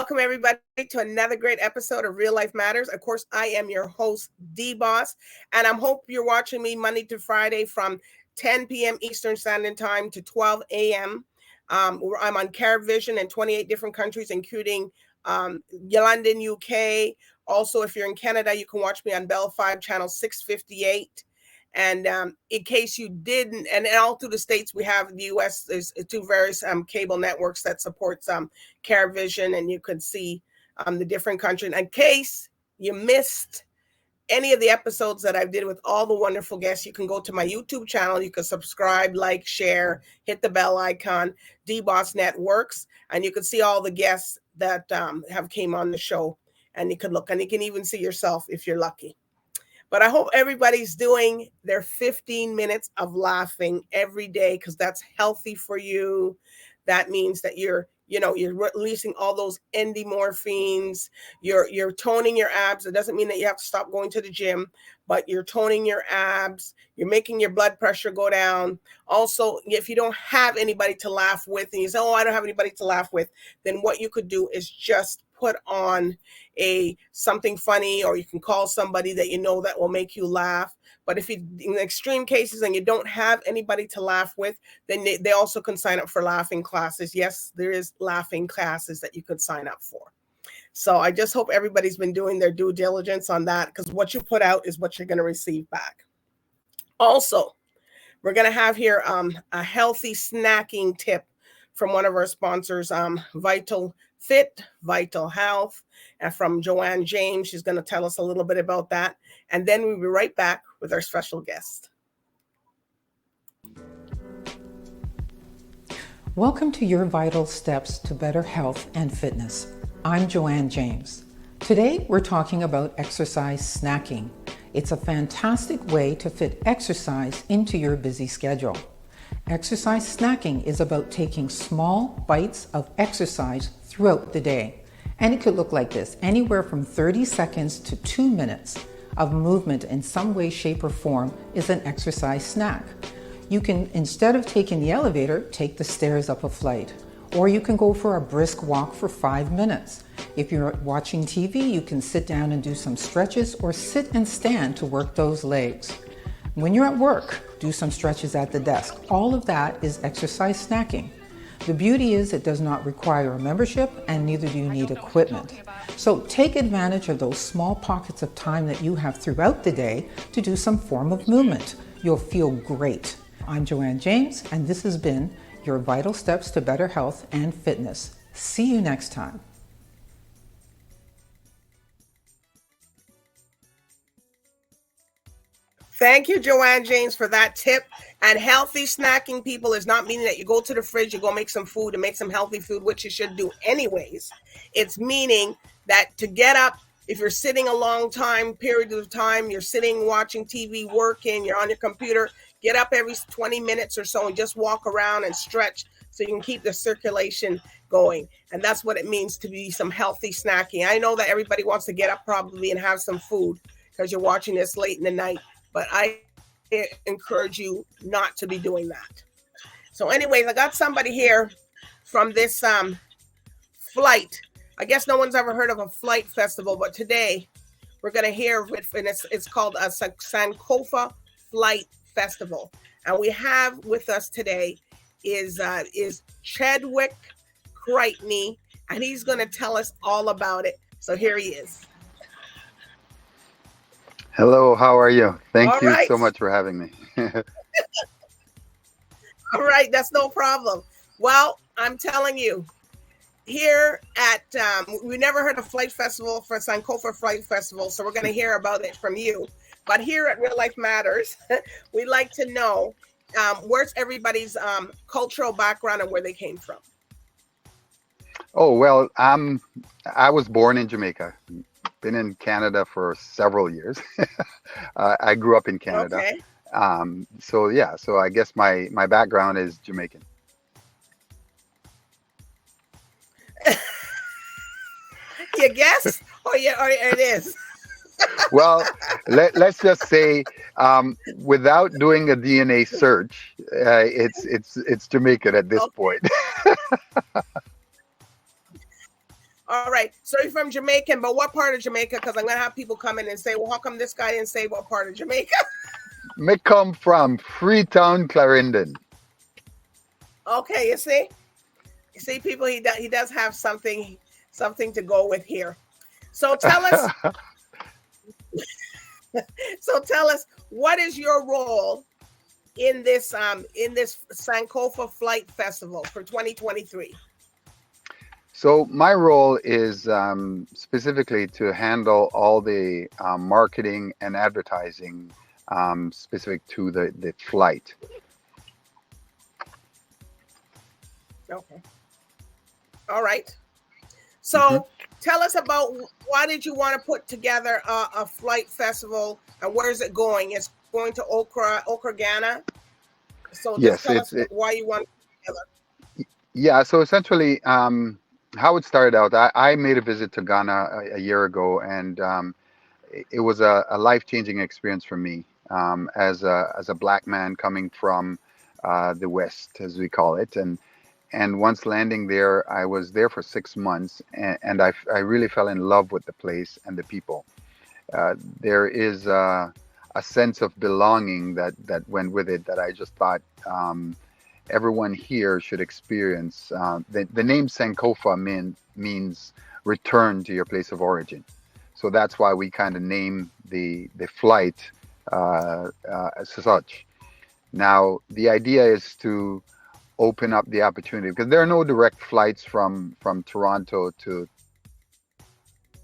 welcome everybody to another great episode of Real Life Matters. Of course, I am your host, DBoss, and I hope you're watching me Monday to Friday from 10 p.m. Eastern Standard Time to 12 a.m. I'm on CareVision in 28 different countries, including London, UK. Also, if you're in Canada, you can watch me on Bell 5 channel 658. And in case you didn't, and all through the States, we have the US, there's two various cable networks that supports CareVision, and you can see the different countries. In case you missed any of the episodes that I did with all the wonderful guests, you can go to my YouTube channel. You can subscribe, like, share, hit the bell icon, DBoss Networks, and you can see all the guests that have came on the show. And you can look, and you can even see yourself if you're lucky. But I hope everybody's doing their 15 minutes of laughing every day, because that's healthy for you. That means that you're releasing all those endorphins. You're toning your abs. It doesn't mean that you have to stop going to the gym, but you're toning your abs. You're making your blood pressure go down. Also, if you don't have anybody to laugh with, and you say, "Oh, I don't have anybody to laugh with," then what you could do is just put on something funny, or you can call somebody that you know that will make you laugh. But if you, in extreme cases, and you don't have anybody to laugh with, then they also can sign up for laughing classes. Yes, there is laughing classes that you could sign up for. So I just hope everybody's been doing their due diligence on that, because what you put out is what you're going to receive back. Also, we're going to have here a healthy snacking tip from one of our sponsors, Vital Fit, Vital Health, and from Joanne James. She's going to tell us a little bit about that. And then we'll be right back with our special guest. Welcome to your vital steps to better health and fitness. I'm Joanne James. Today, we're talking about exercise snacking. It's a fantastic way to fit exercise into your busy schedule. Exercise snacking is about taking small bites of exercise throughout the day. And it could look like this: anywhere from 30 seconds to 2 minutes of movement in some way, shape, or form is an exercise snack. You can, instead of taking the elevator, take the stairs up a flight. Or you can go for a brisk walk for 5 minutes. If you're watching TV, you can sit down and do some stretches, or sit and stand to work those legs. When you're at work, do some stretches at the desk. All of that is exercise snacking. The beauty is it does not require a membership, and neither do you need equipment. So take advantage of those small pockets of time that you have throughout the day to do some form of movement. You'll feel great. I'm Joanne James, and this has been your Vital Steps to Better Health and Fitness. See you next time. Thank you, Joanne James, for that tip. And healthy snacking, people, is not meaning that you go to the fridge, you go make some food and make some healthy food, which you should do anyways. It's meaning that to get up, if you're sitting a long period of time, you're sitting, watching TV, working, you're on your computer, get up every 20 minutes or so and just walk around and stretch so you can keep the circulation going. And that's what it means to be some healthy snacking. I know that everybody wants to get up probably and have some food because you're watching this late in the night, but I encourage you not to be doing that. So anyways, I got somebody here from this flight. I guess no one's ever heard of a flight festival, but today we're going to hear it, and it's called a Sankofa Flight Festival. And we have with us today is Chedwick Crieghtney, and he's going to tell us all about it. So here he is. Hello, how are you? Thank All you right. so much for having me. All right, that's no problem. Well, I'm telling you, here at, we never heard of Flight Festival for Sankofa Flight Festival, so we're going to hear about it from you. But here at Real Life Matters, we like to know where's everybody's cultural background and where they came from. Oh, well, I was born in Jamaica. Been in Canada for several years. I grew up in Canada. Okay. So I guess my background is Jamaican. You guess? Or it is? Well, let's just say, without doing a DNA search, it's Jamaican at this point. All right. So you're from Jamaican, but what part of Jamaica? Because I'm going to have people come in and say, well, how come this guy didn't say what part of Jamaica? Me come from Freetown, Clarendon. Okay, you see, people, he does have something to go with here. So tell us, what is your role in this Sankofa Flight Festival for 2023? So my role is specifically to handle all the marketing and advertising specific to the flight. Okay. All right. So tell us about, why did you want to put together a flight festival, and where is it going? It's going to Accra, Ghana. So just tell us why you want to put it together. Yeah. So essentially, how it started out, I made a visit to Ghana a year ago, and it was a life-changing experience for me as a black man coming from the West, as we call it, and once landing there, I was there for 6 months, and I really fell in love with the place and the people. There is a sense of belonging that went with it that I just thought everyone here should experience. The name Sankofa means return to your place of origin. So that's why we kind of name the flight as such. Now, the idea is to open up the opportunity, because there are no direct flights from Toronto to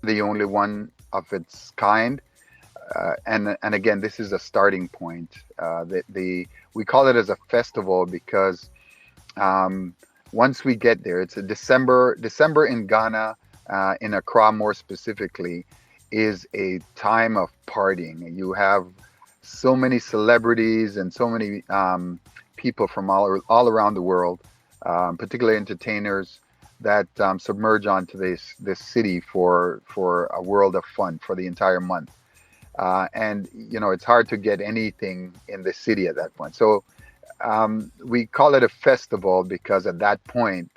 the only one of its kind. And again, this is a starting point. We call it as a festival because once we get there, it's a December in Ghana, in Accra more specifically, is a time of partying. You have so many celebrities and so many people from all around the world, particularly entertainers, that submerge onto this city for a world of fun for the entire month. And it's hard to get anything in the city at that point. So we call it a festival because at that point,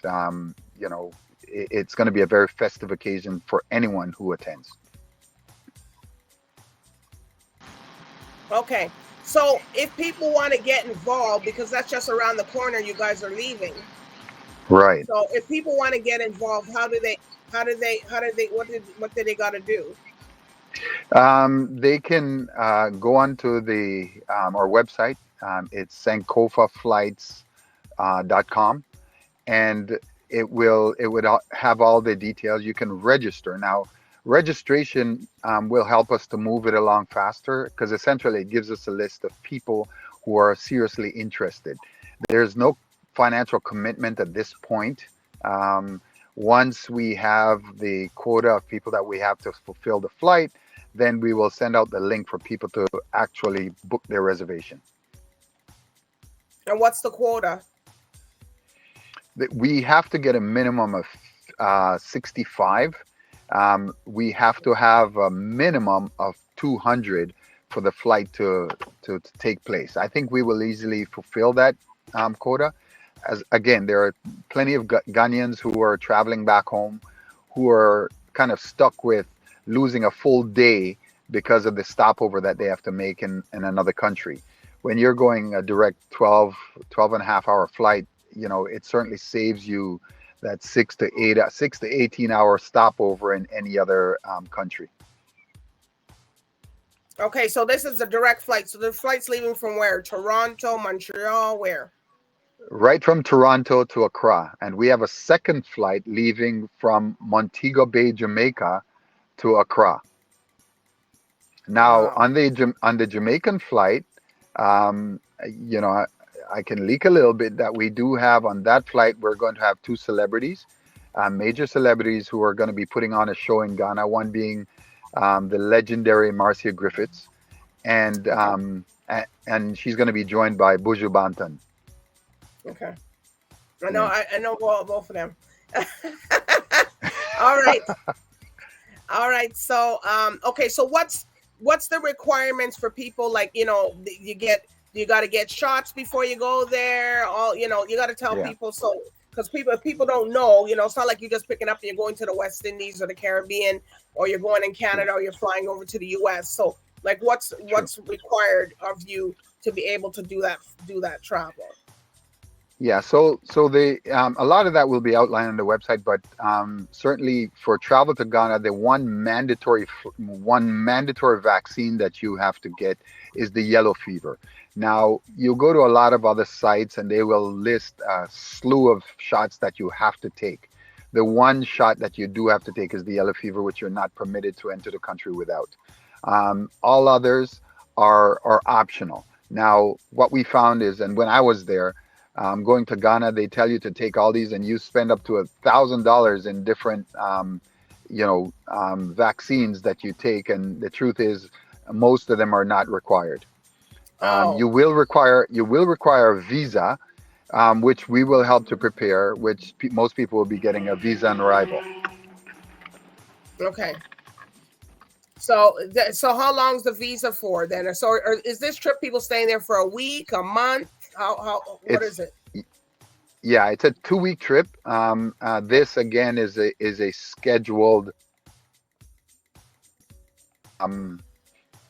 it's going to be a very festive occasion for anyone who attends. Okay. So if people want to get involved, because that's just around the corner, you guys are leaving. Right. So if people want to get involved, what do they got to do? They can go onto our website. It's sankofaflights.com, and it would have all the details. You can register now. Registration will help us to move it along faster, because essentially it gives us a list of people who are seriously interested. There's no financial commitment at this point. Once we have the quota of people that we have to fulfill the flight, then we will send out the link for people to actually book their reservation. And what's the quota? We have to get a minimum of 65. We have to have a minimum of 200 for the flight to take place. I think we will easily fulfill that quota. As again, there are plenty of Ghanaians who are traveling back home, who are kind of stuck with losing a full day because of the stopover that they have to make in another country. When you're going a direct 12 and a half hour flight, it certainly saves you that 6 to 18 hour stopover in any other country. Okay, so this is a direct flight. So the flight's leaving from where? Toronto, Montreal, where? Right from Toronto to Accra. And we have a second flight leaving from Montego Bay, Jamaica to Accra. Now, Wow. on the Jamaican flight, I can leak a little bit that we do have on that flight. We're going to have two celebrities, major celebrities who are going to be putting on a show in Ghana. One being the legendary Marcia Griffiths, and she's going to be joined by Buju Banton. Okay, I know. Yeah. I know both of them. All right. All right. So, okay. So what's the requirements for people? Like, you got to get shots before you go there. You got to tell people. So because people don't know, it's not like you're just picking up and you're going to the West Indies or the Caribbean, or you're going in Canada, or you're flying over to the US. So like what's required of you to be able to do that travel? Yeah, so they a lot of that will be outlined on the website, but certainly for travel to Ghana, the one mandatory vaccine that you have to get is the yellow fever. Now, you go to a lot of other sites and they will list a slew of shots that you have to take. The one shot that you do have to take is the yellow fever, which you're not permitted to enter the country without. All others are optional. Now, what we found is, and when I was there, going to Ghana, they tell you to take all these, and you spend up to $1,000 in different, vaccines that you take. And the truth is, most of them are not required. Oh, You will require a visa, which we will help to prepare. Which most people will be getting a visa on arrival. okay. So how long's the visa for then? So or is this trip people staying there for a week, a month? What is it? Yeah, it's a 2-week trip. This again is a scheduled.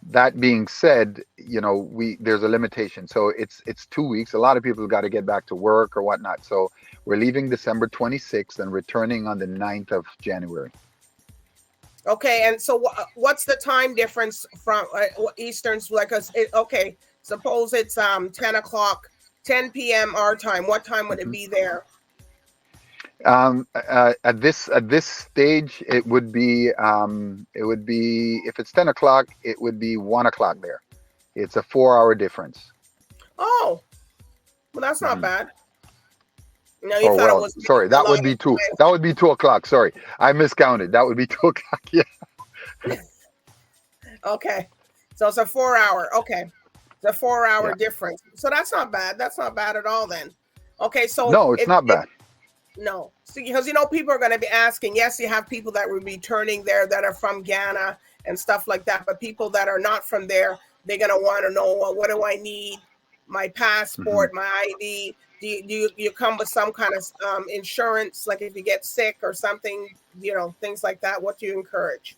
That being said, there's a limitation. So it's 2 weeks. A lot of people got to get back to work or whatnot. So we're leaving December 26th and returning on the 9th of January. Okay, and so what's the time difference from Eastern's like us? Okay, suppose it's 10 p.m. our time. What time would it be there? At this stage, it would be if it's 10 o'clock, it would be 1 o'clock there. It's a 4-hour difference. Oh, well, that's not bad. No, you thought it was sorry. That would be 2. That would be 2 o'clock. Sorry, I miscounted. That would be 2 o'clock. Yeah. Okay, so it's a 4-hour. Okay, it's a 4-hour difference. So that's not bad. That's not bad at all. Then, okay. So no, it's not bad. No, because people are going to be asking. Yes, you have people that will be returning there that are from Ghana and stuff like that. But people that are not from there, they're going to want to know, well, what do I need? My passport, my ID. Do you come with some kind of insurance, like if you get sick or something, things like that? What do you encourage?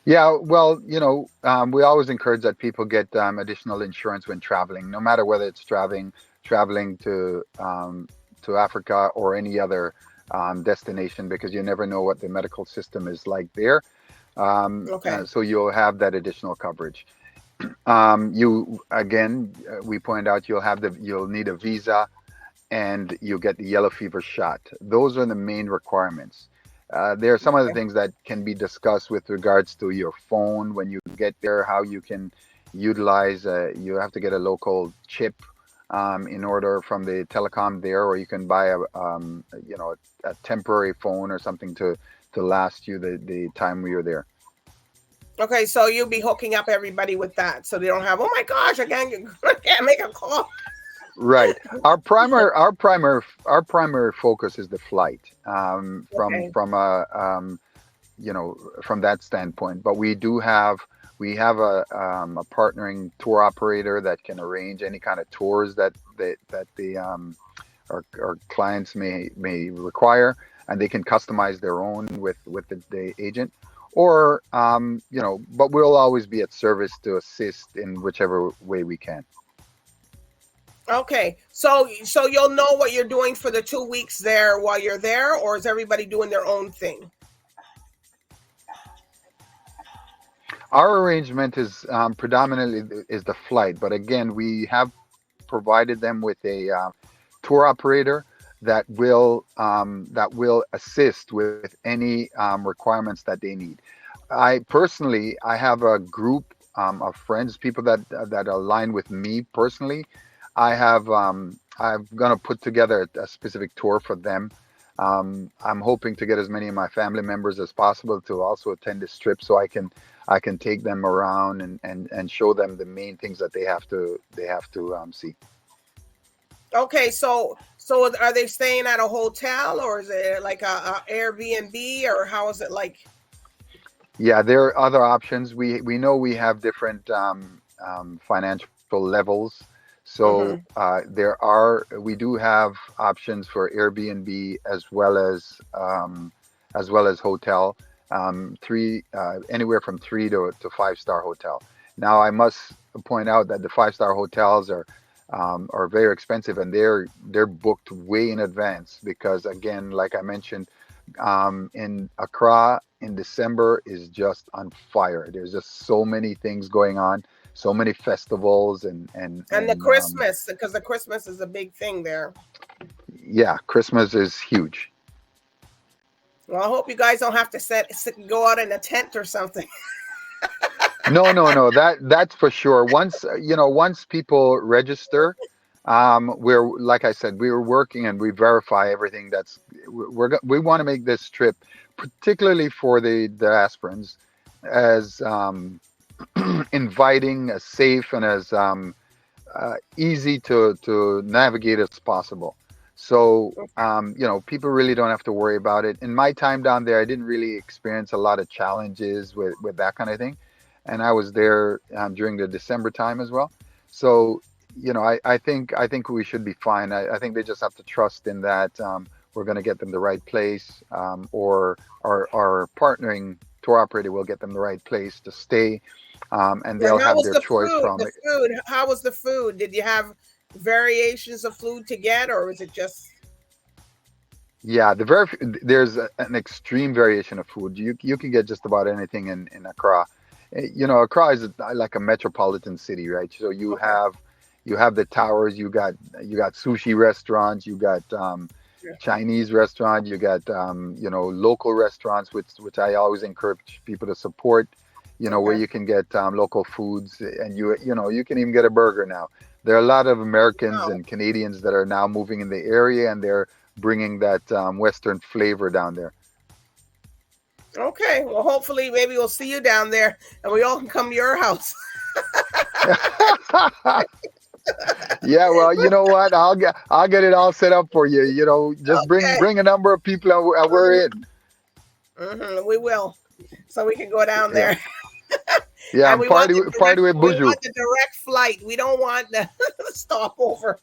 Yeah, well, we always encourage that people get additional insurance when traveling, no matter whether it's traveling to Africa or any other destination, because you never know what the medical system is like there. So you'll have that additional coverage. We point out you'll need a visa, and you get the yellow fever shot. Those are the main requirements. There are some other things that can be discussed with regards to your phone when you get there, how you can utilize. You have to get a local chip in order from the telecom there, or you can buy a temporary phone or something to last you the time you're there. Okay, so you'll be hooking up everybody with that, so they don't have, oh my gosh, I can't make a call. Right. Our primary focus is the flight. From that standpoint, but we have a partnering tour operator that can arrange any kind of tours that our clients may require, and they can customize their own with the agent. Or, but we'll always be at service to assist in whichever way we can. Okay, so you'll know what you're doing for the 2 weeks there while you're there, or is everybody doing their own thing? Our arrangement is predominantly is the flight, but again, we have provided them with a tour operator that will assist with any requirements that they need. I have a group of friends, people that align with me personally. I'm gonna put together a specific tour for them. I'm hoping to get as many of my family members as possible to also attend this trip, so I can take them around and show them the main things that they have to see. Okay, so are they staying at a hotel, or is it like a Airbnb, or how is it like? Yeah, there are other options. We know we have different financial levels. So we do have options for Airbnb as well as hotel, anywhere from 3 to 5 star hotel. Now I must point out that the 5 star hotels are very expensive, and they're booked way in advance because, again, like I mentioned, in Accra in December is just on fire. There's just so many things going on, so many festivals And the Christmas, because the Christmas is a big thing there. Yeah, Christmas is huge. Well, I hope you guys don't have to go out in a tent or something. No. That's for sure. Once people register, we're like I said, we're working and we verify everything. We want to make this trip, particularly for the diasporans, as inviting, as safe, and as easy to navigate as possible. So people really don't have to worry about it. In my time down there, I didn't really experience a lot of challenges with that kind of thing. And I was there during the December time as well. So, I think we should be fine. I think they just have to trust in that we're going to get them the right place, or our partnering tour operator will get them the right place to stay, and they'll have their choice from it. Food. How was the food? Did you have variations of food to get, or was it just? Yeah, there's an extreme variation of food. You can get just about anything in Accra. Accra is like a metropolitan city, right? So you have the towers, you got sushi restaurants, you got Chinese restaurant, you got local restaurants, which I always encourage people to support. Where you can get local foods, and you can even get a burger now. There are a lot of Americans and Canadians that are now moving in the area, and they're bringing that Western flavor down there. Okay, well, hopefully, maybe we'll see you down there, and we all can come to your house. Yeah, well, you know what? I'll get it all set up for you. Just bring a number of people, and we're in. Mm-hmm, we will, so we can go down there. Yeah, and party with Buju. We want the direct flight. We don't want the stopover.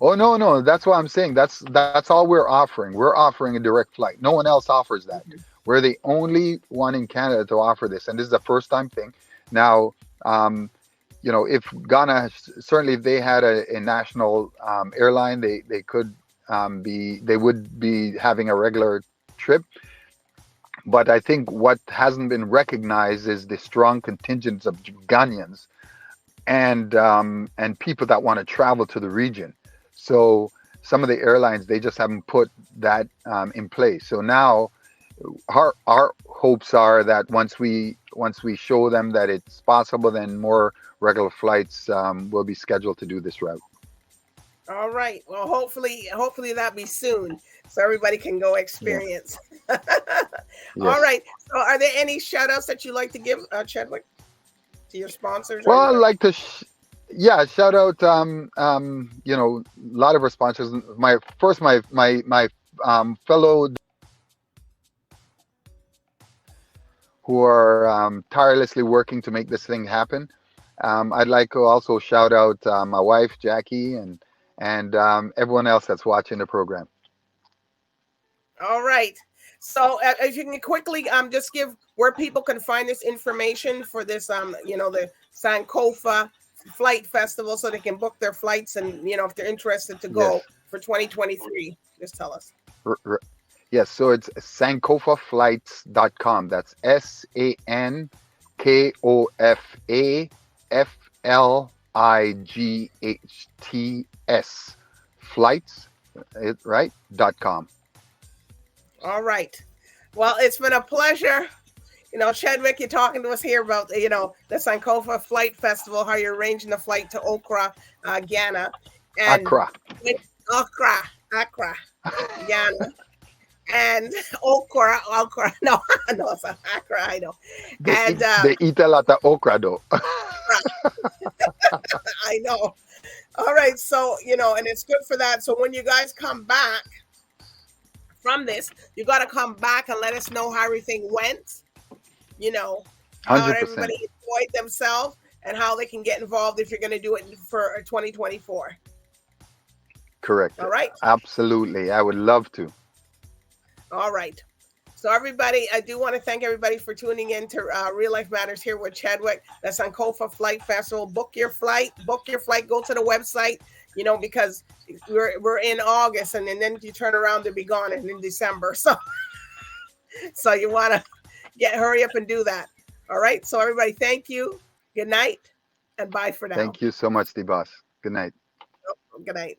Oh no, that's what I'm saying. That's all we're offering. We're offering a direct flight. No one else offers that. Mm-hmm. We're the only one in Canada to offer this, and this is the first time thing. Now, if Ghana, certainly if they had a national airline, they would be having a regular trip. But I think what hasn't been recognized is the strong contingents of Ghanaians and people that want to travel to the region. So some of the airlines, they just haven't put that in place. So now our hopes are that once we show them that it's possible, then more regular flights will be scheduled to do this route. All right. Well, hopefully that be soon, so everybody can go experience. Yeah. Yes. All right. So, are there any shout outs that you like to give, Chedwick, to your sponsors? Well, I'd like to, shout out. A lot of our sponsors. My fellow who are tirelessly working to make this thing happen. I'd like to also shout out my wife Jackie and everyone else that's watching the program. All right. So if you can quickly just give where people can find this information for this the Sankofa Flight Festival, so they can book their flights, and if they're interested to go for 2023, just tell us. Yes, so it's sankofaflights.com. That's SANKOFAFLIGHTS flights, right? .com. All right. Well, it's been a pleasure. Chedwick, you're talking to us here about, the Sankofa Flight Festival, how you're arranging the flight to Accra, Ghana. And Accra, Ghana. And okra. No, it's Accra, I know. They eat a lot of okra, though. I know. All right. So, and it's good for that. So when you guys come back from this, you got to come back and let us know how everything went. How 100%. everybody enjoyed themselves. and how they can get involved if you're going to do it for 2024. Correct. All right. Absolutely. I would love to. All right. So everybody, I do want to thank everybody for tuning in to Real Life Matters here with Chedwick, the Sankofa Flight Festival. Book your flight, go to the website, you know, because we're in August and then you turn around to be gone and in December. So you want to hurry up and do that. All right. So everybody, thank you. Good night and bye for now. Thank you so much, DBoss. Good night. Good night.